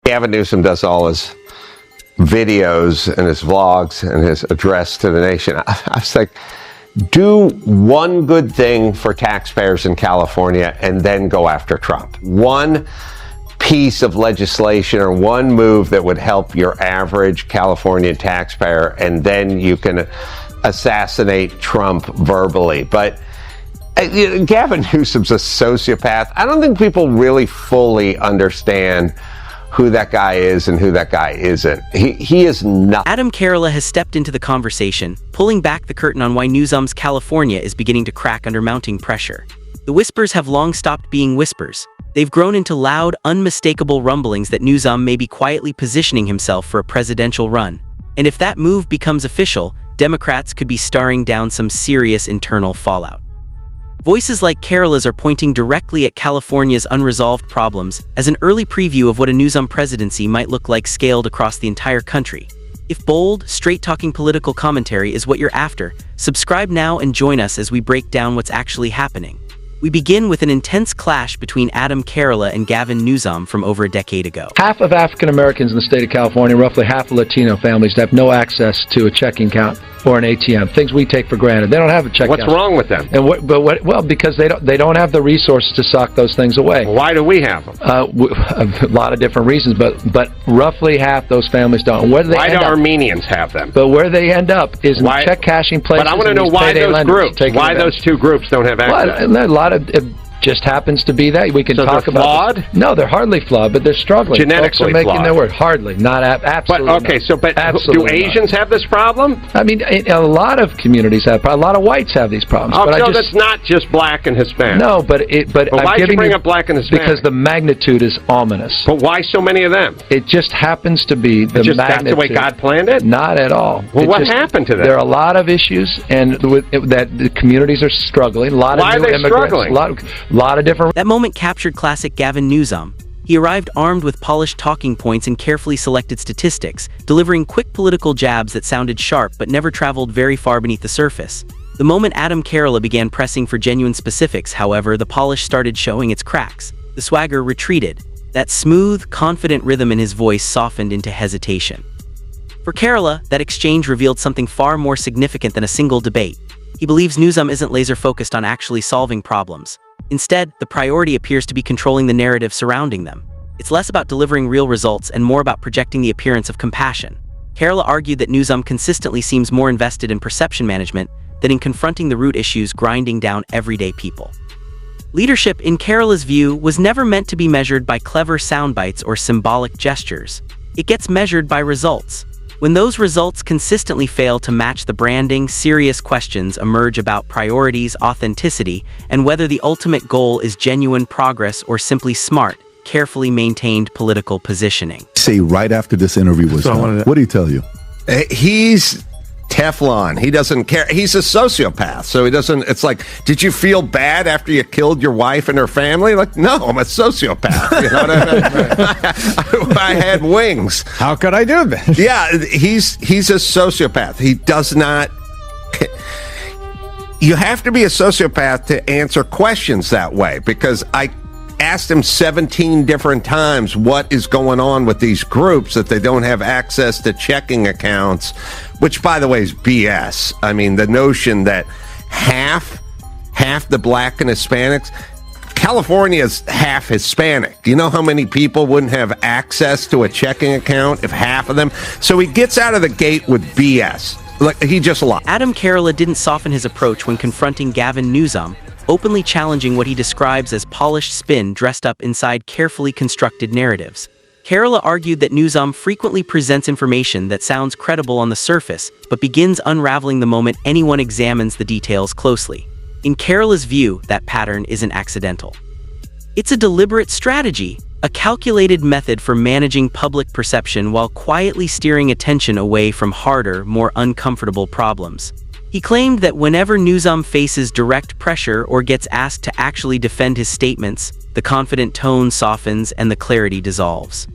Gavin Newsom does all his videos and his vlogs and his address to the nation. I was like, do one good thing for taxpayers in California and then go after Trump. One piece of legislation or one move that would help your average California taxpayer, and then you can assassinate Trump verbally. But Gavin Newsom's a sociopath. I don't think people really fully understand who that guy is and who that guy isn't. He is not. Adam Carolla has stepped into the conversation, pulling back the curtain on why Newsom's California is beginning to crack under mounting pressure. The whispers have long stopped being whispers. They've grown into loud, unmistakable rumblings that Newsom may be quietly positioning himself for a presidential run. And if that move becomes official, Democrats could be staring down some serious internal fallout. Voices like Carolla's are pointing directly at California's unresolved problems as an early preview of what a Newsom presidency might look like scaled across the entire country. If bold, straight-talking political commentary is what you're after, subscribe now and join us as we break down what's actually happening. We begin with an intense clash between Adam Carolla and Gavin Newsom from over a decade ago. Half of African Americans in the state of California, roughly half of Latino families, have no access to a checking account or an ATM. Things we take for granted. They don't have a checking account. What's wrong with them? And well, because they don't have the resources to sock those things away. Why do we have them? A lot of different reasons, but roughly half those families don't. Where do they why end do up? Armenians have them? But where they end up is in check cashing places. But I want to know why those groups. Why those two groups don't have access? Well, a lot of it just happens to be that we can talk about. Flawed? No, they're hardly flawed, but they're struggling. Genetically Folks are making flawed. their word. Hardly, not absolutely. But okay, not. Do Asians have this problem? I mean, a lot of communities have. A lot of whites have these problems. Oh, but so that's not just black and Hispanic. No, but why did you bring up black and Hispanic? Because the magnitude is ominous. But why so many of them? It just happens to be the magnitude. That's the way God planned it? Not at all. Well, what happened to them? There are a lot of issues, and that the communities are struggling. A lot of new immigrants. Struggling? A lot of different. That moment captured classic Gavin Newsom. He arrived armed with polished talking points and carefully selected statistics, delivering quick political jabs that sounded sharp but never traveled very far beneath the surface. The moment Adam Carolla began pressing for genuine specifics, however, the polish started showing its cracks. The swagger retreated. That smooth, confident rhythm in his voice softened into hesitation. For Carolla, that exchange revealed something far more significant than a single debate. He believes Newsom isn't laser-focused on actually solving problems. Instead, the priority appears to be controlling the narrative surrounding them. It's less about delivering real results and more about projecting the appearance of compassion. Carolla argued that Newsom consistently seems more invested in perception management than in confronting the root issues grinding down everyday people. Leadership, in Carolla's view, was never meant to be measured by clever soundbites or symbolic gestures. It gets measured by results. When those results consistently fail to match the branding, serious questions emerge about priorities, authenticity, and whether the ultimate goal is genuine progress or simply smart, carefully maintained political positioning. Say right after this interview was done, what did he tell you? He's Teflon. He doesn't care. He's a sociopath, so he doesn't. It's like, did you feel bad after you killed your wife and her family? Like, no, I'm a sociopath. You know what I mean? I had wings. How could I do this? Yeah, he's a sociopath. He does not. You have to be a sociopath to answer questions that way, because I asked him 17 different times what is going on with these groups that they don't have access to checking accounts, which, by the way, is BS. I mean, the notion that half the black and Hispanics, California is half Hispanic. Do you know how many people wouldn't have access to a checking account if half of them? So he gets out of the gate with BS. Like, he just lied. Adam Carolla didn't soften his approach when confronting Gavin Newsom, openly challenging what he describes as polished spin dressed up inside carefully constructed narratives. Carolla argued that Newsom frequently presents information that sounds credible on the surface, but begins unraveling the moment anyone examines the details closely. In Carolla's view, that pattern isn't accidental. It's a deliberate strategy, a calculated method for managing public perception while quietly steering attention away from harder, more uncomfortable problems. He claimed that whenever Newsom faces direct pressure or gets asked to actually defend his statements, the confident tone softens and the clarity dissolves.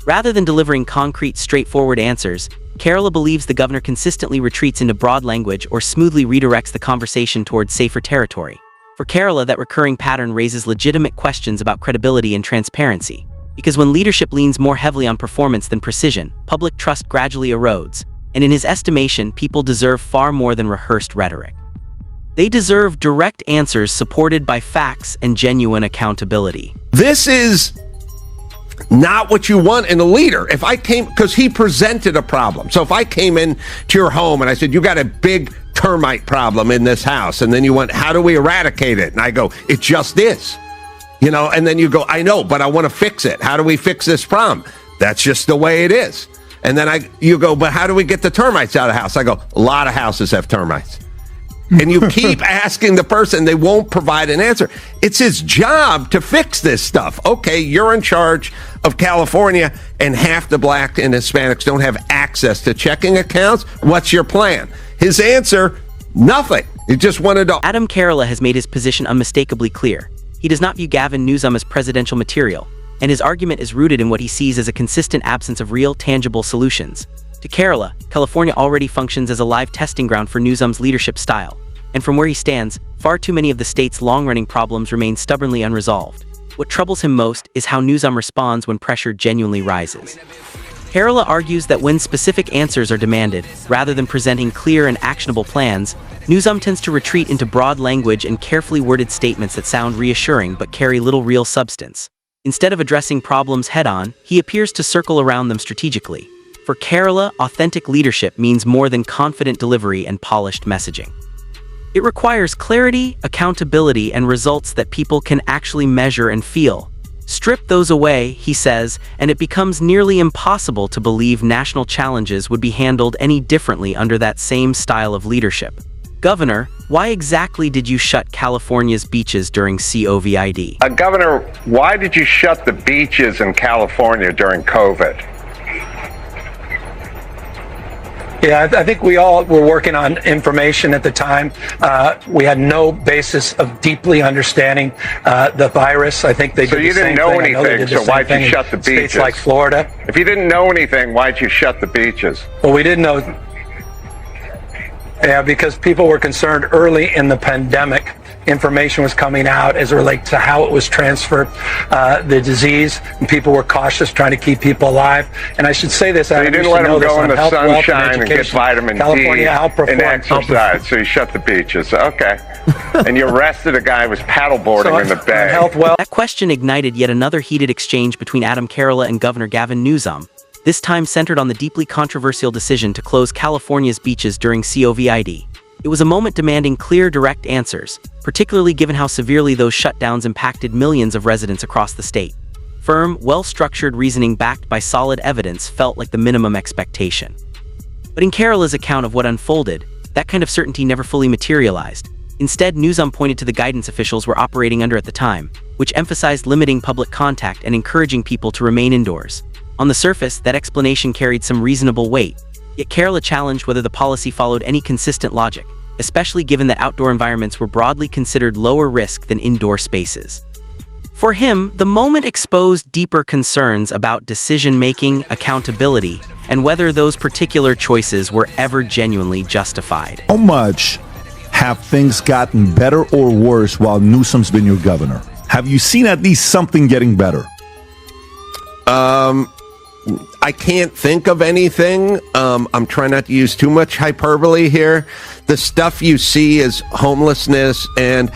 Rather than delivering concrete, straightforward answers, Carolla believes the governor consistently retreats into broad language or smoothly redirects the conversation towards safer territory. For Carolla, that recurring pattern raises legitimate questions about credibility and transparency. Because when leadership leans more heavily on performance than precision, public trust gradually erodes, and in his estimation, people deserve far more than rehearsed rhetoric. They deserve direct answers supported by facts and genuine accountability. This is not what you want in a leader. If I came, because he presented a problem. So if I came in to your home and I said, you got a big termite problem in this house, and then you went, how do we eradicate it? And I go, it just is. And then you go, I know, but I want to fix it. How do we fix this problem? That's just the way it is. And then you go, but how do we get the termites out of the house? I go, a lot of houses have termites. And you keep asking the person, they won't provide an answer. It's his job to fix this stuff. Okay, you're in charge of California, and half the black and Hispanics don't have access to checking accounts. What's your plan? His answer, nothing. He just wanted to... Adam Carolla has made his position unmistakably clear. He does not view Gavin Newsom as presidential material, and his argument is rooted in what he sees as a consistent absence of real, tangible solutions. To Carolla, California already functions as a live testing ground for Newsom's leadership style, and from where he stands, far too many of the state's long-running problems remain stubbornly unresolved. What troubles him most is how Newsom responds when pressure genuinely rises. Carolla argues that when specific answers are demanded, rather than presenting clear and actionable plans, Newsom tends to retreat into broad language and carefully worded statements that sound reassuring but carry little real substance. Instead of addressing problems head-on, he appears to circle around them strategically. For Carolla, authentic leadership means more than confident delivery and polished messaging. It requires clarity, accountability, and results that people can actually measure and feel. Strip those away, he says, and it becomes nearly impossible to believe national challenges would be handled any differently under that same style of leadership. Governor, why exactly did you shut California's beaches during COVID? Governor, why did you shut the beaches in California during COVID? Yeah, I think we all were working on information at the time. We had no basis of deeply understanding the virus. I think they did the same thing. So you didn't know anything, so why'd you shut the beaches? States like Florida. If you didn't know anything, why'd you shut the beaches? Well, we didn't know. Yeah, because people were concerned early in the pandemic. Information was coming out as it relates to how it was transferred, the disease, and people were cautious, trying to keep people alive. And I should say this, so you didn't let them go in the sunshine and get vitamin D and exercise, so you shut the beaches. Okay. And you arrested a guy who was paddleboarding in the bay. That question ignited yet another heated exchange between Adam Carolla and Governor Gavin Newsom, this time centered on the deeply controversial decision to close California's beaches during COVID. It was a moment demanding clear, direct answers, particularly given how severely those shutdowns impacted millions of residents across the state. Firm, well-structured reasoning backed by solid evidence felt like the minimum expectation. But in Carolla's account of what unfolded, that kind of certainty never fully materialized. Instead, Newsom pointed to the guidance officials were operating under at the time, which emphasized limiting public contact and encouraging people to remain indoors. On the surface, that explanation carried some reasonable weight, yet Carolla challenged whether the policy followed any consistent logic, especially given that outdoor environments were broadly considered lower risk than indoor spaces. For him, the moment exposed deeper concerns about decision-making, accountability, and whether those particular choices were ever genuinely justified. How much have things gotten better or worse while Newsom's been your governor? Have you seen at least something getting better? I can't think of anything. I'm trying not to use too much hyperbole here. The stuff you see is homelessness, and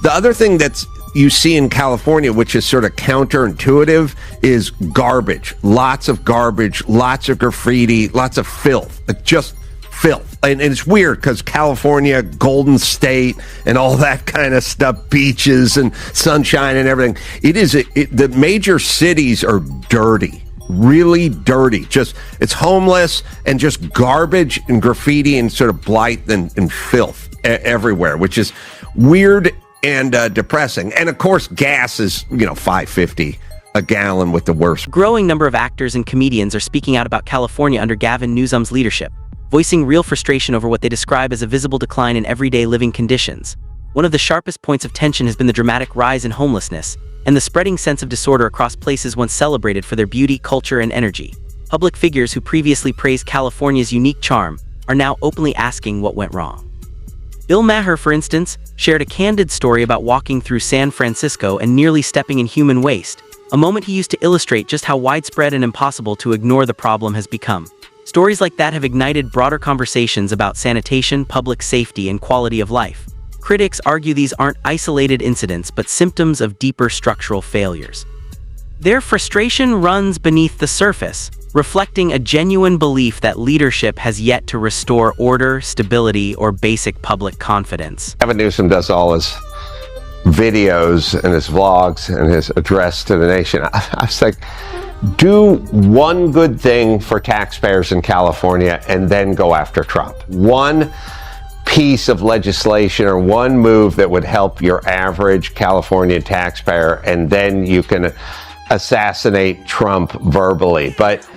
the other thing that's you see in California, which is sort of counterintuitive, is garbage. Lots of garbage, lots of graffiti, lots of filth. Just filth. And it's weird because California, Golden State, and all that kind of stuff, beaches and sunshine and everything. The major cities are dirty. Really dirty. It's homeless and just garbage and graffiti and sort of blight and filth everywhere, which is weird and depressing. And of course, gas is, $5.50 a gallon with the worst. A growing number of actors and comedians are speaking out about California under Gavin Newsom's leadership, voicing real frustration over what they describe as a visible decline in everyday living conditions. One of the sharpest points of tension has been the dramatic rise in homelessness and the spreading sense of disorder across places once celebrated for their beauty, culture, and energy. Public figures who previously praised California's unique charm are now openly asking what went wrong. Bill Maher, for instance, shared a candid story about walking through San Francisco and nearly stepping in human waste, a moment he used to illustrate just how widespread and impossible to ignore the problem has become. Stories like that have ignited broader conversations about sanitation, public safety, and quality of life. Critics argue these aren't isolated incidents but symptoms of deeper structural failures. Their frustration runs beneath the surface, reflecting a genuine belief that leadership has yet to restore order, stability, or basic public confidence. Gavin Newsom does all his videos and his vlogs and his address to the nation. I was like, do one good thing for taxpayers in California and then go after Trump. One piece of legislation or one move that would help your average California taxpayer, and then you can assassinate Trump verbally. But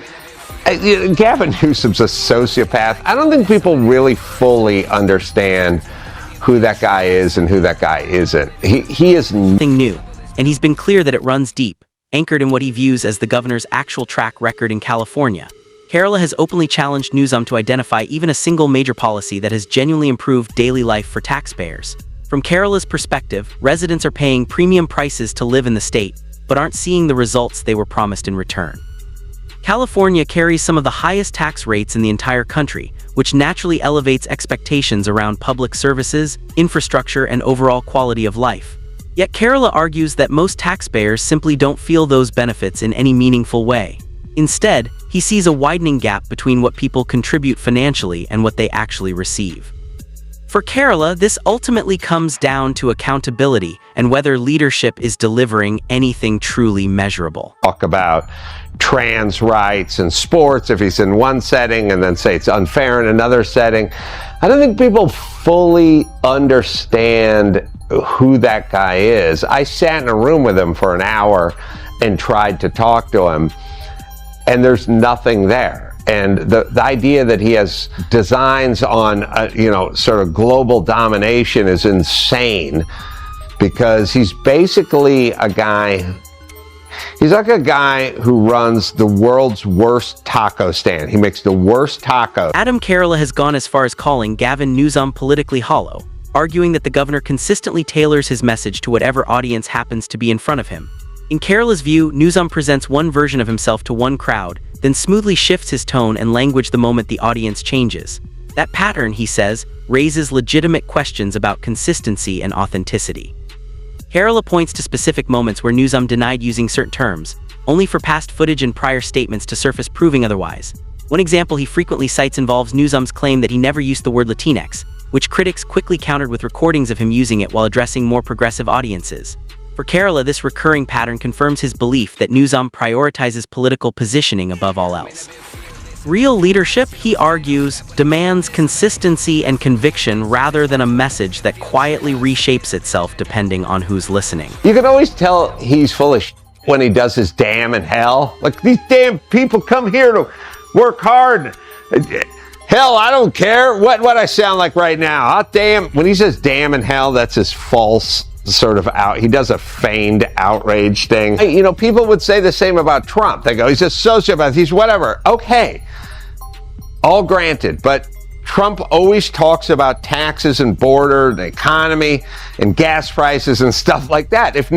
Gavin Newsom's a sociopath. I don't think people really fully understand who that guy is and who that guy isn't. He is nothing new, and he's been clear that it runs deep, anchored in what he views as the governor's actual track record in California. Carolla has openly challenged Newsom to identify even a single major policy that has genuinely improved daily life for taxpayers. From Carolla's perspective, residents are paying premium prices to live in the state, but aren't seeing the results they were promised in return. California carries some of the highest tax rates in the entire country, which naturally elevates expectations around public services, infrastructure, and overall quality of life. Yet Carolla argues that most taxpayers simply don't feel those benefits in any meaningful way. Instead, he sees a widening gap between what people contribute financially and what they actually receive. For Carolla, this ultimately comes down to accountability and whether leadership is delivering anything truly measurable. Talk about trans rights and sports if he's in one setting and then say it's unfair in another setting. I don't think people fully understand who that guy is. I sat in a room with him for an hour and tried to talk to him, and there's nothing there. And the idea that he has designs on, sort of global domination is insane, because he's basically a guy, he's like a guy who runs the world's worst taco stand. He makes the worst tacos. Adam Carolla has gone as far as calling Gavin Newsom politically hollow, arguing that the governor consistently tailors his message to whatever audience happens to be in front of him. In Carolla's view, Newsom presents one version of himself to one crowd, then smoothly shifts his tone and language the moment the audience changes. That pattern, he says, raises legitimate questions about consistency and authenticity. Carolla points to specific moments where Newsom denied using certain terms, only for past footage and prior statements to surface proving otherwise. One example he frequently cites involves Newsom's claim that he never used the word Latinx, which critics quickly countered with recordings of him using it while addressing more progressive audiences. For Carolla, this recurring pattern confirms his belief that Newsom prioritizes political positioning above all else. Real leadership, he argues, demands consistency and conviction rather than a message that quietly reshapes itself depending on who's listening. You can always tell he's full of when he does his damn and hell. Like, these damn people come here to work hard. Hell, I don't care what I sound like right now. When he says damn and hell, that's his false sort of he does a feigned outrage thing. People would say the same about Trump. They go, he's a sociopath, he's whatever. Okay, all granted, but Trump always talks about taxes and border, the economy, and gas prices and stuff like that. If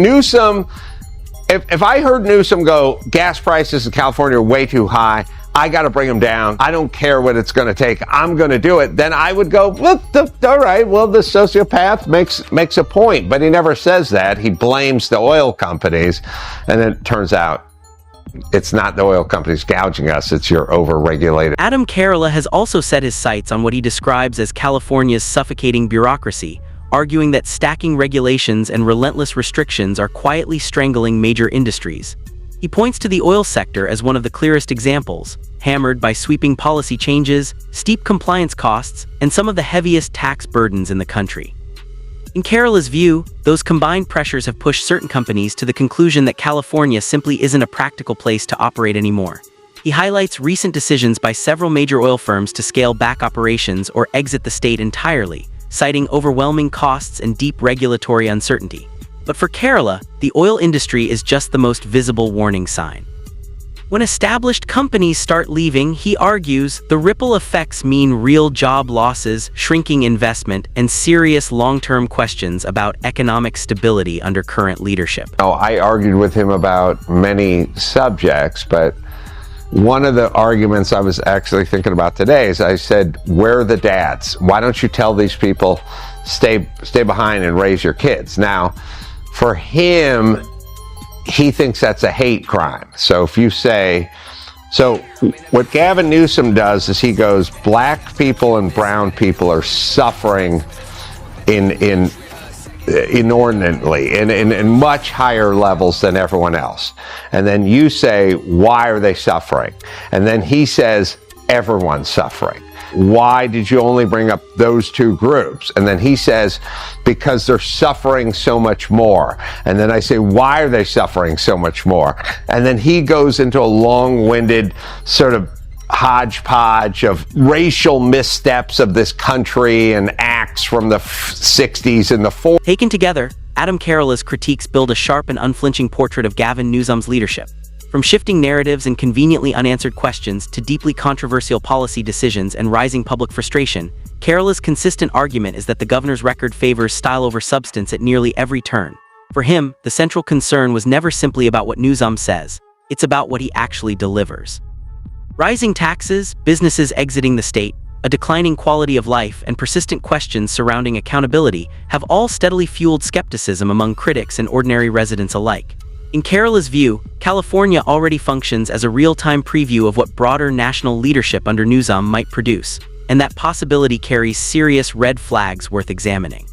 I heard Newsom go, gas prices in California are way too high, I got to bring them down, I don't care what it's going to take, I'm going to do it, then I would go, well, all right, well, the sociopath makes a point. But he never says that. He blames the oil companies, and it turns out it's not the oil companies gouging us, it's your overregulated. Adam Carolla has also set his sights on what he describes as California's suffocating bureaucracy, arguing that stacking regulations and relentless restrictions are quietly strangling major industries. He points to the oil sector as one of the clearest examples, hammered by sweeping policy changes, steep compliance costs, and some of the heaviest tax burdens in the country. In Carolla's view, those combined pressures have pushed certain companies to the conclusion that California simply isn't a practical place to operate anymore. He highlights recent decisions by several major oil firms to scale back operations or exit the state entirely, citing overwhelming costs and deep regulatory uncertainty. But for Carolla, the oil industry is just the most visible warning sign. When established companies start leaving, he argues, the ripple effects mean real job losses, shrinking investment, and serious long-term questions about economic stability under current leadership. I argued with him about many subjects, but one of the arguments I was actually thinking about today is I said, where are the dads? Why don't you tell these people, stay behind and raise your kids? Now, for him, he thinks that's a hate crime. So if you say, so what Gavin Newsom does is he goes, black people and brown people are suffering inordinately, in much higher levels than everyone else. And then you say, why are they suffering? And then he says, everyone's suffering. Why did you only bring up those two groups? And then he says, because they're suffering so much more. And then I say, why are they suffering so much more? And then he goes into a long-winded sort of hodgepodge of racial missteps of this country and acts from the 60s and the 40s. Taken together, Adam Carolla's critiques build a sharp and unflinching portrait of Gavin Newsom's leadership. From shifting narratives and conveniently unanswered questions to deeply controversial policy decisions and rising public frustration, Carolla's consistent argument is that the governor's record favors style over substance at nearly every turn. For him, the central concern was never simply about what Newsom says, it's about what he actually delivers. Rising taxes, businesses exiting the state, a declining quality of life, and persistent questions surrounding accountability have all steadily fueled skepticism among critics and ordinary residents alike. In Carolla's view, California already functions as a real-time preview of what broader national leadership under Newsom might produce, and that possibility carries serious red flags worth examining.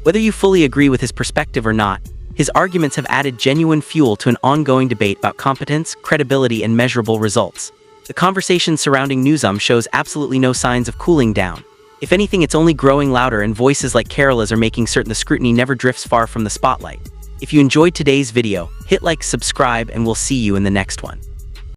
Whether you fully agree with his perspective or not, his arguments have added genuine fuel to an ongoing debate about competence, credibility, and measurable results. The conversation surrounding Newsom shows absolutely no signs of cooling down. If anything, it's only growing louder, and voices like Carolla's are making certain the scrutiny never drifts far from the spotlight. If you enjoyed today's video, hit like, subscribe, and we'll see you in the next one.